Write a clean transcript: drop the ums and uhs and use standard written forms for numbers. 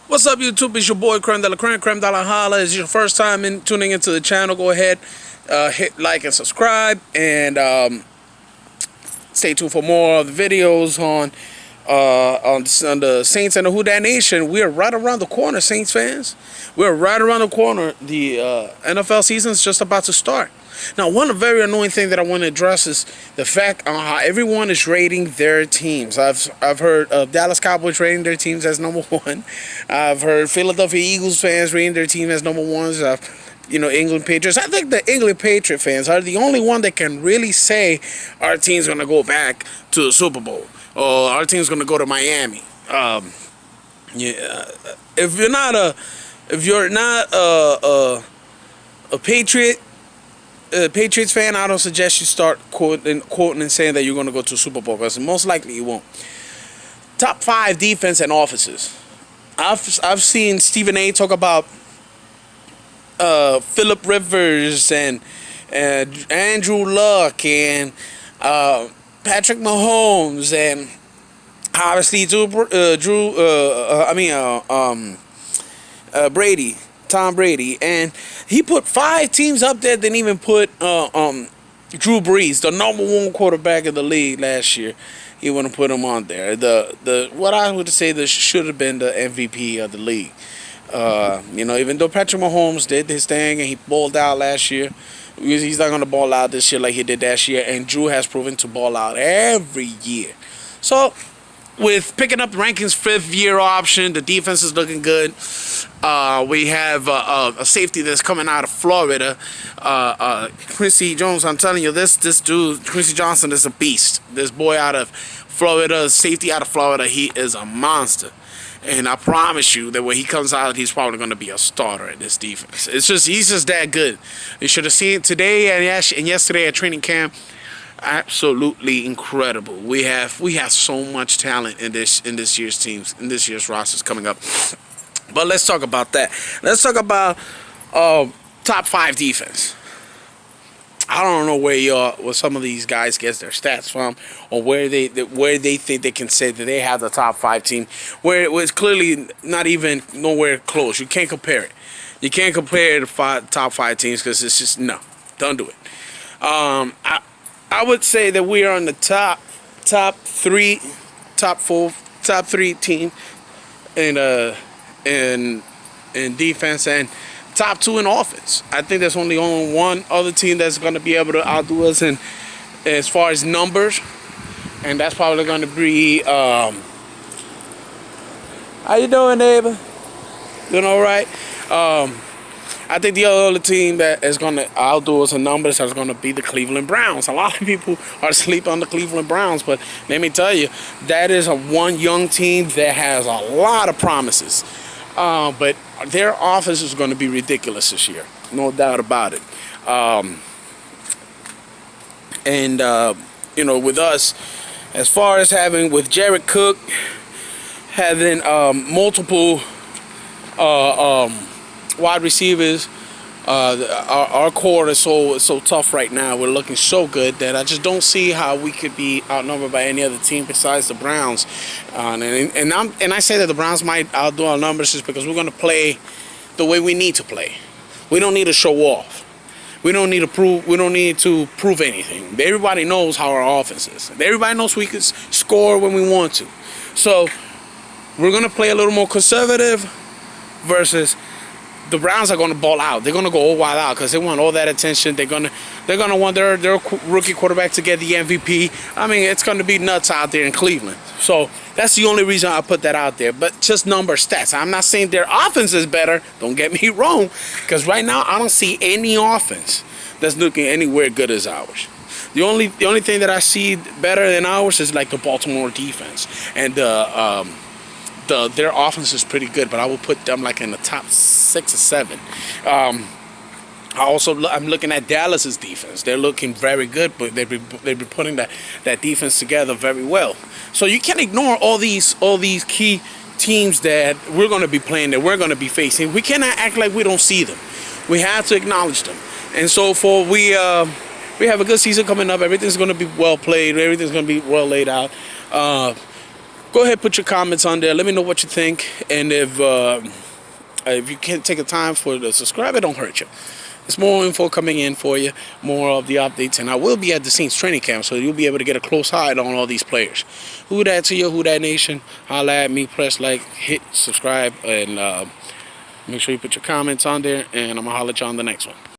What's up, YouTube? It's your boy Creme de la Creme, Creme de la Hala. Is your first time tuning into the channel? Go ahead, hit like and subscribe, and stay tuned for more of the videos on the Saints and the Who Dat Nation. We are right around the corner, Saints fans. We're right around the corner. The NFL season is just about to start. Now, one very annoying thing that I want to address is the fact on how everyone is rating their teams. I've heard of Dallas Cowboys rating their teams as number one. I've heard Philadelphia Eagles fans rating their team as number ones. England Patriots. I think the England Patriot fans are the only one that can really say our team's going to go back to the Super Bowl or our team's going to go to Miami. If you're not a Patriots fan, I don't suggest you start quoting and saying that you're going to go to Super Bowl, because most likely you won't. Top 5 defense and offenses. I've seen Stephen A. talk about Phillip Rivers and Andrew Luck and Patrick Mahomes and obviously Brady. Tom Brady, and he put 5 teams up there. Didn't even put Drew Brees, the number 1 quarterback in the league last year. He wouldn't put him on there. The what I would say that should have been the MVP of the league. Even though Patrick Mahomes did his thing and he balled out last year, he's not going to ball out this year like he did last year. And Drew has proven to ball out every year. So, with picking up the rankings 5th year option, the defense is looking good. We have a safety that's coming out of Florida, Quincy Jones. I'm telling you, this dude, Quincy Johnson, is a beast. This boy out of Florida, safety out of Florida, he is a monster. And I promise you that when he comes out, he's probably going to be a starter in this defense. He's just that good. You should have seen it today and yesterday at training camp. Absolutely incredible. We have so much talent in this year's teams, in this year's rosters coming up. But let's talk about that. Let's talk about top 5 defense. I don't know where some of these guys get their stats from, or where they think they can say that they have the top 5 team, where it was clearly not even nowhere close. You can't compare it. You can't compare the top 5 teams, because it's just no. Don't do it. I would say that we are on the top 3 team in defense, and top 2 in offense. I think there's only one other team that's going to be able to outdo us in as far as numbers, and that's probably going to be how you doing, neighbor? Doing all right? I think the other team that is going to outdo us in numbers is going to be the Cleveland Browns. A lot of people are asleep on the Cleveland Browns, but let me tell you, that is one young team that has a lot of promises. But their offense is going to be ridiculous this year, no doubt about it. With us, as far as with Jared Cook having multiple wide receivers, our core is so tough right now. We're looking so good that I just don't see how we could be outnumbered by any other team besides the Browns. And I say that the Browns might outdo our numbers just because we're going to play the way we need to play. We don't need to show off. We don't need to prove anything. Everybody knows how our offense is. Everybody knows we can score when we want to. So we're going to play a little more conservative versus the Browns are going to ball out. They're going to go all wild out because they want all that attention. They're going to want their rookie quarterback to get the MVP. I mean, it's going to be nuts out there in Cleveland. So that's the only reason I put that out there. But just number stats. I'm not saying their offense is better. Don't get me wrong. Because right now I don't see any offense that's looking anywhere good as ours. The only thing that I see better than ours is like the Baltimore defense. And their offense is pretty good, but I will put them like in the top 6 or 7. I'm looking at Dallas's defense. They're looking very good, but they've been putting that defense together very well. So you can't ignore all these key teams that we're going to be playing, that we're going to be facing. We cannot act like we don't see them. We have to acknowledge them. And so we have a good season coming up. Everything's going to be well played. Everything's going to be well laid out. Go ahead, put your comments on there. Let me know what you think, and if you can't take the time for the subscribe, it don't hurt you. There's more info coming in for you, more of the updates, and I will be at the Saints training camp, so you'll be able to get a close eye on all these players. Who that to you, who that nation? Holla at me, press like, hit subscribe, and make sure you put your comments on there, and I'm gonna holler at you on the next one.